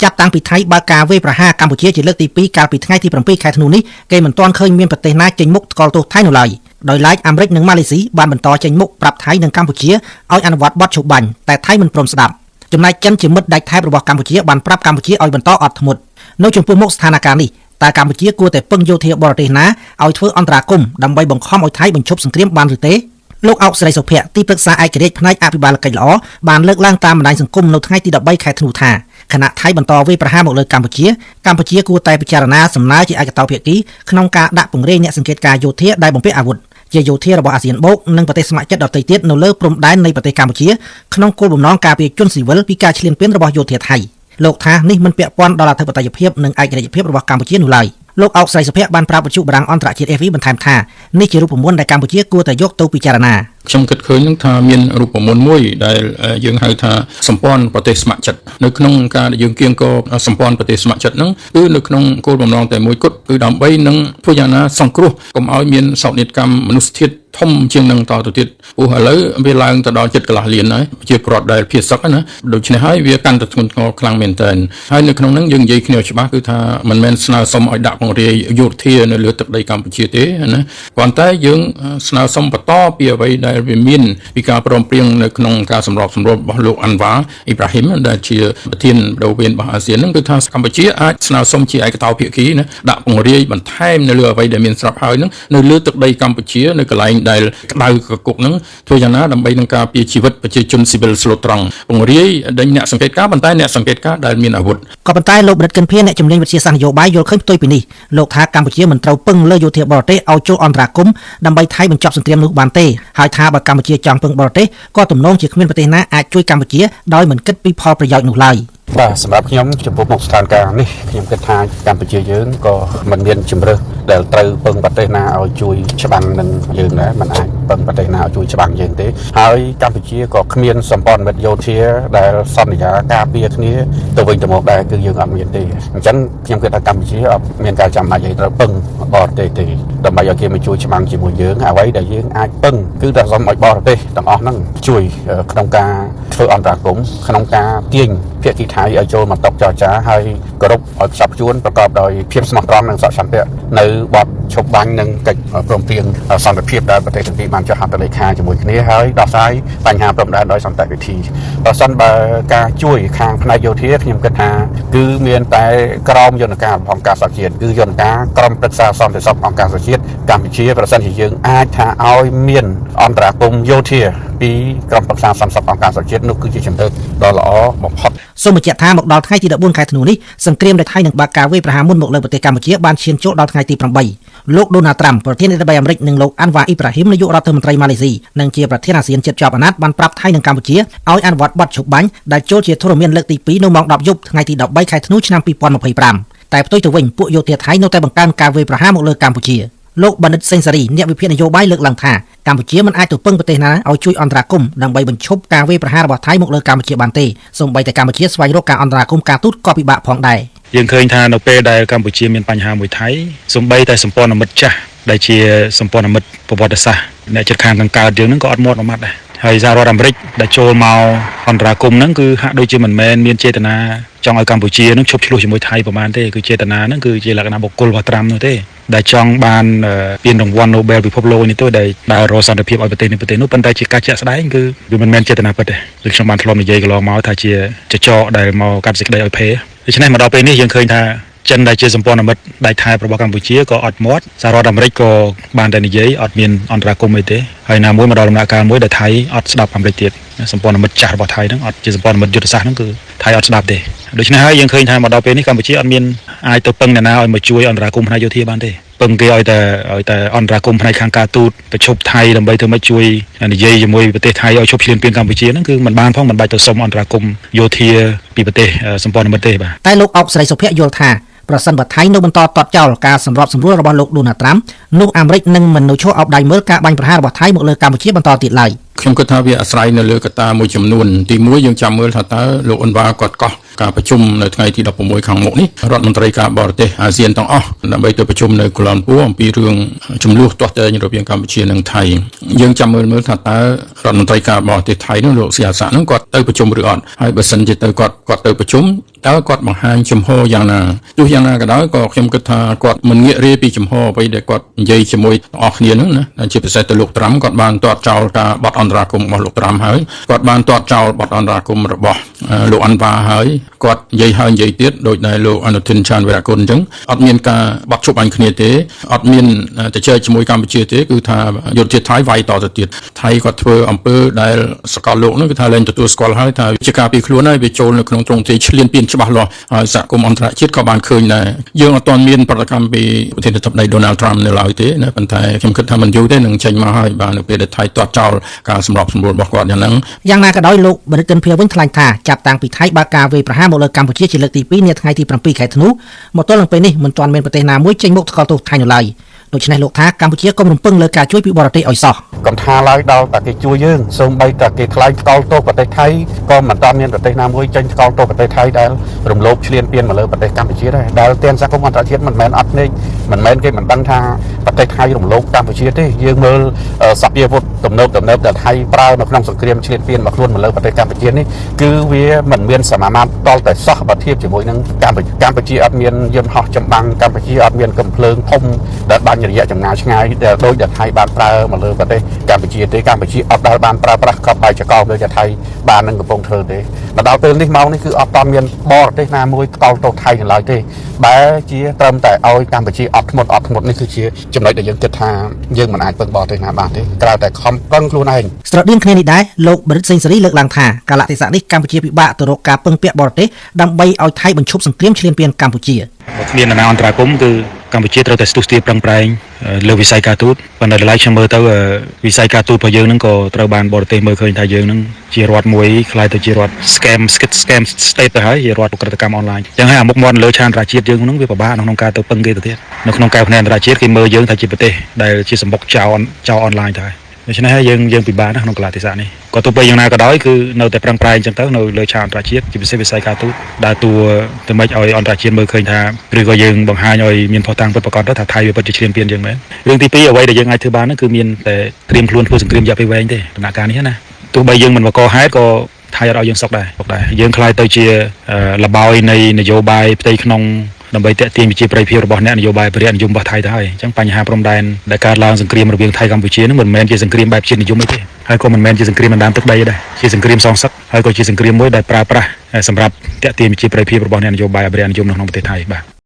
ចាប់តាំងពីថៃបើកការវាយប្រហារកម្ពុជាជាលើកទី2កាលពីថ្ងៃទី7ខែធ្នូនេះគេមិនទាន់ឃើញមានប្រទេសណាចេញមុខថ្កោលទោសថៃនៅឡើយដោយឡែកអាមេរិកនិងម៉ាឡេស៊ីបានបន្តចេញមុខប្រាប់ថៃនិងកម្ពុជាឲ្យអនុវត្តបទឈប់បាញ់តែថៃមិនព្រមស្ដាប់ចំណែកចិនជាមិត្តដាច់ថែបរបស់កម្ពុជាបានប្រាប់កម្ពុជាឲ្យបន្តអត់ធ្មត់នៅចំពោះមុខស្ថានភាពនេះតើកម្ពុជាគួរតែពឹងយោធាបរទេសណាឲ្យធ្វើអន្តរាគមន៍ដើម្បីបង្ខំឲ្យថៃបញ្ឈប់សង្គ្រាមបានឬទេលោកអោកស្រីសុភ័ក្រទីប្រឹក្សាឯករាជ្យផ្នែកអភិបាលកិច្ចល្អបានលើកឡើងតាមបណ្ដាញសង្គមនៅថ្ងៃទី13ខែធ្នូថាគណៈថៃបន្តវាយប្រហារមកលើកម្ពុជាគួរតែពិចារណាសំណើជាឯកតោភាគីក្នុងការដាក់ពង្រាយអ្នកសង្កេតការយោធាដែលបំពាក់អាវុធជាយោធារបស់អាស៊ានបូកនិងប្រទេសស្ម័គ្រចិត្តដទៃទៀតនៅលើព្រំដែននៃប្រទេសកម្ពុជាក្នុងគោលបំណងការពារជនស៊ីវិលពីការឈ្លានពានរបស់យោធាថៃលោកថានេះមិនពាក់ព័ន្ធដល់អធិបតេយ្យភាពនិងឯករាជ្យភាពរបស់កម្ពុជានោះឡើយលោកអោកស្រីសុភ័ក្របានប្រាប់វិទ្យុបារាំងអន្តរជាតិ AFP បន្ថែមថានេះជារូបមន្តដែលកម្ពុជាគួរតែយកទៅពិចារណាខ្ញុំគិតឃើញនឹងថាមានរូបមន្តមួយដែលយើងហៅថាសម្ព័ន្ធប្រទេសស្ម័គ្រចិត្តនៅក្នុងការដែលយើងគៀងគរសម្ព័ន្ធប្រទេសស្ម័គ្រចិត្តហ្នឹងគឺនៅក្នុងគោលបំណងតែមួយគត់គឺដើម្បីនឹងធ្វើយ៉ាងណាសង្គ្រោះកុំឲ្យមានសោកនាដកម្មមនុស្សជាតិធំជាងនឹងតទៅទៀតព្រោះឥឡូវវាឡើងទៅដល់ចិត្តកន្លះលានហើយជាប្រវត្តិដែលភាសឹកណាដូច្នេះហើយវាកាន់តែធ្ងន់ធ្ងរខ្លាំងមែនទែនហើយនៅក្នុងហ្នឹងយើងនិយាយគ្នាច្បាស់គឺថាមិនមែនស្នើសុំឲ្យដាក់ពង្រាយយោធានៅលើទឹកដីកម្ពុជាទេណាប៉ុន្តែយើងស្នើសុំបន្តពីអ្វីដែលវាមានពីការព្រមព្រៀងនៅក្នុងការសម្របសម្រួលរបស់លោកអាន់វ៉ាអ៊ីប្រាហ៊ីមដែលជាប្រធានបដូវវេនរបស់អាស៊ានហ្នឹងគឺថាកម្ពុជាអាចស្នើសុំជាឯកតោភាគីណាដាក់ពង្រាយបន្ថែមនៅលើអ្វីដែលមានស្រាប់ហើយហ្នឹងនៅលើទឹកដីកម្ពុជានៅកន្លែងដែលក្តៅកគុកហ្នឹងធ្វើយ៉ាងណាដើម្បីនឹងការពារជីវិតប្រជាជនស៊ីវិលស្លូតត្រង់ពង្រាយដេញអ្នកសង្កេតការប៉ុន្តែអ្នកសង្កេតការដែលមានអាវុធក៏ប៉ុន្តែលោកបណ្ឌិតកិនភៀនអ្នកជំនាញវិទ្យាសាស្ត្រនយោបាយយល់ឃើញផ្ទុយពីនេះលោកថាកម្ពុជាមិនត្រូវពឹងលើយោធាបរទេសឲ្យចូលអន្តរាគមន៍ដើម្បីថៃបញ្ចប់សង្គ្រាមនោះបានទេហើយថាបើកម្ពុជាចង់ពឹងបរទេសក៏ទំនងជាគ្មានប្រទេសណាអាចជួយកម្ពុជាដោយមិនគិតពីផលប្រយោជន៍នោះឡើយបាទសម្រាប់ខ្ញុំចំពោះមុខស្ថានភាពនេះខ្ញុំគិតថាកម្ពុជាយើងក៏មិនមានជំរើសដែលត្រូវពឹងប្រទេសណាឲ្យជួយច្បាំងនឹងយើងដែរមិនអាចពឹងប្រទេសណាឲ្យជួយច្បាំងយើងទេហើយកម្ពុជាក៏គ្មានសម្ព័ន្ធមិត្តយោធាដែលសន្យាការពារគ្នាទៅវិញទៅមកដែរគឺយើងអត់មានទេអញ្ចឹងខ្ញុំគិតថាកម្ពុជាអត់មានការចាំបាច់ឲ្យត្រូវពឹងបរទេសទេដើម្បីឲ្យគេមកជួយច្បាំងជាមួយយើងអ្វីដែលយើងអាចពឹងគឺតែសូមឲ្យបរទេសទាំងអស់ហ្នឹងជួយក្នុងការធ្វើអន្តរាគមន៍ក្នុងការទាញភាគីថៃឲ្យចូលមកតុចរចាហើយគោរពឲ្យផ្សព្វផ្ជួនប្រកបដោយភាពស្មោះត្រង់និងសន្តិភាពនៅបទឈប់បាញ់និងកិច្ចព្រមព្រៀងសន្តិភាពដែលប្រទេសទាំងពីរបានចុះហត្ថលេខាជាមួយគ្នាហើយដោះស្រាយបញ្ហាព្រំដែនដោយសន្តិវិធីបើសិនបើការជួយខាងផ្នែកយោធាខ្ញុំគិតថាគឺមានតែក្រមយន្តការរបស់អង្គការសហជាតិគឺយន្តការក្រុមប្រឹក្សាសន្តិសុខអង្គការសហជាតិកម្ពុជាប្រសិនជាយើងអាចថាឲ្យមានអន្តរាគមន៍យោធាពីក្រុមប្រឹក្សាសន្តិសុខអង្គការសហជាតិនោះគឺជាជំរើសដ៏ល្អបំផុតសូមបញ្ជាក់ថាមកដល់ថ្ងៃទី14ខែធ្នូនេះសង្គ្រាមដែលថៃនឹងបើកការវាយប្រហារមុនមកលើប្រទេសកម្ពុជាបានឈានចូលដល់ថ្ងៃទី8លោកដូណាល់ត្រាំប្រធានាធិបតីអាមេរិកនិងលោកអាន់វ៉ាអ៊ីប្រាហ៊ីមនាយករដ្ឋមន្ត្រីម៉ាឡេស៊ីនិងជាប្រធានអាស៊ានជិតជាប់អាណត្តិបានប្រាប់ថៃនិងកម្ពុជាឲ្យអនុវត្តបទឈប់បាញ់ដែលចូលជាធរមានលើកទី2នៅម៉ោង10យប់ថ្ងៃទី13ខែធ្នូឆ្នាំ2025តែផ្ទុយទៅវិញពួកយោធាថៃនៅតែបង្កើនការវាយប្រហារមកលើកម្ពុជាលោកបណ្ឌិតសេងសារីអ្នកវិភាគនយោបាយលើកឡើងថាកម្ពុជាមិនអាចទៅពឹងប្រទេសណាឲ្យជួយអន្តរាគមន៍ដើម្បីបញ្ឈប់ការវាយប្រហាររបស់ថៃមកលើកម្ពុជាបានទេសូម្បីតែកម្ពុជាស្វែងរកការអន្តរាគមន៍ការទូតក៏ពិបាកផងដែរយើងឃើញថានៅពេលដែលកម្ពុជាមានបញ្ហាមួយថៃសូម្បីតែសម្ព័ន្ធមិត្តចាស់ដែលជាសម្ព័ន្ធមិត្តប្រវត្តិសាស្ត្រអ្នកជិតខាងទាំងកើតយើងនឹងក៏អត់មាត់មួយម៉ាត់ដែរហើយសហរដ្ឋអាមេរិកដែលចូលមកអន្តរាគមន៍ហ្នឹងគឺហាក់ដូចជាមិនមែនមានចេតនាចង់ឲ្យកម្ពុជានឹងឈប់ឆ្លោះជាមួយថៃប្រហែលទេគឺចេតនាហ្នឹងគឺជាលក្ខណៈបុគ្គលរបស់ត្រាំនោះទេដែលចង់បានពានរង្វាន់ Nobel ពិភពលោកនេះទៅដែលរកសន្តិភាពឲ្យប្រទេសនេះប៉ុន្តែជាការជាក់ស្ដែងគឺវាមិនមែនចេតនាពិតទេដូចខ្ញុំបានធ្លាប់និយាយកន្លងមកថាជាចចកដែលមកកាត់សេចក្តីឲ្យភេដូច្នេះមកដល់ពេលនេះយើងឃើញថាចិនដែលជាសម្ព័ន្ធមិត្តដៃថែបរបស់កម្ពុជាក៏អត់មាត់សហរដ្ឋអាមេរិកក៏បានតែនិយាយអត់មានអន្តរាគមន៍អីទេហើយណាមួយមកដល់ដំណាក់កាលមួយដែលថៃអត់ស្ដាប់អាមេរិកទៀតសម្ព័ន្ធមិត្តចាស់របស់ថៃហ្នឹងអត់ជាសម្ព័ន្ធមិត្តយុទ្ធសាស្ត្រហ្នឹងគឺថៃអត់ស្ដាប់ទេដូច្នេះហើយយើងឃើញថាមកដល់ពេលនេះកម្ពុជាអត់មានអាចទៅពឹងអ្នកណាឲ្យមកជួយអន្តរាគមន៍ផ្នែកយោធាបានទេពឹងគេឲ្យតែអន្តរាគមន៍ផ្នែកខាងការទូតប្រជុំថៃដើម្បីធ្វើមកជួយនិយាយជាមួយប្រទេសថៃឲ្យឈប់ឈ្លានពានកម្ពុជាហ្នឹងគឺមិនបានផងមិនបាច់ទៅសុំអន្តរាគមន៍យោធាពីប្រទេសសម្ព័ន្ធមិត្តទេបាទតែលោកអុកស្រីសុភ័ក្រយល់ថាប្រសិនបើថៃនៅបន្តទាត់ចោលការសម្របសម្រួលរបស់លោកដូណាល់ត្រាំនោះអាមេរិកនឹងមិននៅឈរអោបដៃមើលការបាញ់ប្រហាររបស់ថៃមកលើកម្ពុជាបន្តទៀតឡើយ ខ្ញុំគិតថាវាអាស្រ័យនៅលើកត្តាមួយចំនួនទី1យើងចាំមើលថាតើលោកអ៊ុនវ៉ាគាត់កោះការប្រជុំនៅថ្ងៃទី16ខាងមុខនេះរដ្ឋមន្ត្រីការបរទេសអាស៊ានទាំងអស់ដើម្បីទៅប្រជុំនៅកូឡាលំពូអំពីរឿងចំនួនទាស់ទែងរវាងកម្ពុជានិងថៃយើងចាំមើលថាតើរដ្ឋមន្ត្រីការបរទេសថៃនោះលោកសៀស័កនោះគាត់ទៅប្រជុំឬអត់ហើយបើសិនជាទៅគាត់ទៅប្រជុំតើគាត់បង្ហាញចំហយ៉ាងណាទោះយ៉ាងណាក៏ដោយក៏ខ្ញុំគិតថាគាត់មិនងាករាយពីចំហអ្វីដែលគាត់និយាយជាមួយទាំងអស់គ្នាហ្នឹងណាជាពិសេសទៅលោកត្រាំគាត់បានទាត់ចោលការបទអន្តរាគមន៍របស់លោកត្រាំហើយគាត់បានទាត់ចោលបទអន្តរាគមន៍របស់លោកអាន់វ៉ាហើយគាត់និយាយហើយនិយាយទៀតដោយដែលលោកអនុทิនឆានវីរៈគុណអញ្ចឹងអត់មានការបត់ជប់អញគ្នាទេអត់មានទៅជែកជាមួយកម្ពុជាទេគឺថាយុទ្ធសាស្ត្រថៃវាយតទៅទៀតថៃគាត់ធ្វើអំពើដែលសកលលោកនោះគឺថាលែងទទួលស្គាល់ហើយថាជាការពីខ្លួនហើយវាចូលនៅក្នុងទ្រង់ទ្រាយឈ្លានពានច្បាស់លាស់ហើយសហគមន៍អន្តរជាតិក៏បានឃើញដែរយើងអត់ទាន់មានប្រតិកម្មពីប្រធានាធិបតី Donald Trump នៅឡើយទេណាប៉ុន្តែខ្ញុំគិតថាមិនយូរទេនឹងចេញមកហើយបាទនៅពេលដែលថៃទាត់ចោលការសម្របសម្រួលរបស់គាត់យ៉ាងហ្នឹងយ៉ាងណាក៏ដោយលោកបរិទ្ធិនភាវិញថ្លែងថាចាប់តាំងពីថៃបើកការវាយប្រហារមកលើកម្ពុជាជាលើកទី2នាថ្ងៃទី7ខែធ្នូមកទល់នឹងពេលនេះមិនទាន់មានប្រទេសណាមួយចេញមុខថ្កោលទោសថៃនៅឡើយដូច្នេះលោកថាកម្ពុជាកុំរំពឹងលើការជួយពីបរទេសឲ្យសោះកំថាឡើយដល់តែគេជួយយើងសូម្បីតែគេថ្លែងថ្កោលទោសប្រទេសថៃក៏មិនតាន់មានប្រទេសណាមួយចេញថ្កោលទោសប្រទេសថៃដែលរំលោភឈ្លានពានមកលើប្រទេសកម្ពុជាដែរដែលទាំងសហគមន៍អន្តរជាតិមិនមែនអត់ភ្នែកមិនមែនគេមិនដឹងថាប្រទេសថៃរំលោភកម្ពុជាទេយើងមើលសព្វាវុធទំនើបដែលថៃប្រើនៅក្នុងសង្គ្រាមឈ្លានពានមកខ្លួនមកលើប្រទេសកម្ពុជានេះគឺវាមិនមានសមាមាត្រតលតែសោះបើធៀបជាមួយនឹងកម្ពុជាអត់មានយន្តហោះចម្បាំងកម្ពុជាអត់មានកំភ្លើងធំដែលបាញ់រយៈចម្ងាយឆ្ងាយដែលដូចតែថៃបានប្រើមកលើប្រទេសកម្ពុជាទេកម្ពុជាអត់ដែលបានប្រើប្រាស់កបបាយចកោដូចតែថៃបាននឹងកំពុងធ្វើទេមកដល់ពេលនេះមកនេះគឺអត់តាន់មានបរទេសណាមួយថ្កោលទោសថៃនៅឡើយទេបែរជាត្រឹមតែឲ្យកម្ពុជាអត់ធ្មត់នេះគឺជាចំណុចដែលយើងគិតថាយើងមិនអាចពឹងបរទេសណាបានទេក្រៅតែខំប្រឹងខ្លួនឯងស្រដៀងគ្នានេះដែរលោកបរិទ្ធសេងសេរីលើកឡើងថាកាលៈទេសៈនេះកម្ពុជាពិបាកទៅរកការពឹងពាក់បរទេសដើម្បីឲ្យថៃបញ្ឈប់សង្គ្រាមឈ្លានពានកម្ពុជាបើគ្មានអាណាអន្តរាគមន៍គឺកម្ពុជាត្រូវតែស្ទុះស្ទាបប្រឹងប្រែងលើវិស័យការទូតប៉ុន្តែដល់ឡែកខ្ញុំមើលទៅវិស័យការទូតរបស់យើងហ្នឹងក៏ត្រូវបានបរទេសមើលឃើញថាយើងហ្នឹងជារដ្ឋមួយខ្លាយទៅជារដ្ឋ scam state ទៅហើយជារដ្ឋឧក្រិដ្ឋកម្មអនឡាញចឹងហើយអាមុខមាត់លើឆានអន្តរជាតិយើងហ្នឹងវាពិបាកក្នុងការទៅពឹងគេទៅទៀតនៅក្នុងការផ្នែកអន្តរជាតិគេមើលយើងថាជាប្រទេសដែលជាសម្បុកចោលអនឡាញទៅហើយដូច្នេះហើយយើងពិបាកណាស់ក្នុងកលៈទេសៈនេះក៏ទោះបីយ៉ាងណាក៏ដោយគឺនៅតែប្រឹងប្រែងចឹងទៅនៅលើឆាកអន្តរជាតិជាពិសេសវិស័យការទូតដើរតួទៅមិនឲ្យអន្តរជាតិមើលឃើញថាឬក៏យើងបង្ហាញឲ្យមានផុសតាំងពិតប្រាកដទៅថាថៃវាពិតជាឈ្លានពានយើងមែនរឿងទី2អ្វីដែលយើងអាចធ្វើបាននោះគឺមានតែត្រៀមខ្លួនធ្វើសង្គ្រាមរយៈពេលវែងទេដំណាក់កាលនេះណាទោះបីយើងមិនបង្កហេតុក៏ថៃអត់ឲ្យយើងសុខដែរយើងខ្លាយទៅជាលបោយនៃនយោបាយផ្ទៃក្នុងដើម្បីតេទៀងប្រជាប្រិយភាពរបស់អ្នកនយោបាយបរិយានិយមរបស់ថៃទៅហើយអញ្ចឹងបញ្ហាព្រំដែនដែលកើតឡើងសង្គ្រាមរវាងថៃកម្ពុជានឹងមិនមែនជាសង្គ្រាមបែបជាតិនិយមទេហើយក៏មិនមែនជាសង្គ្រាមដណ្ដើមទឹកដីដែរជាសង្គ្រាមសងសឹកហើយក៏ជាសង្គ្រាមមួយដែលប្រើប្រាស់សម្រាប់តេទៀងប្រជាប្រិយភាពរបស់អ្នកនយោបាយបរិយានិយមនៅក្នុងប្រទេសថៃបាទ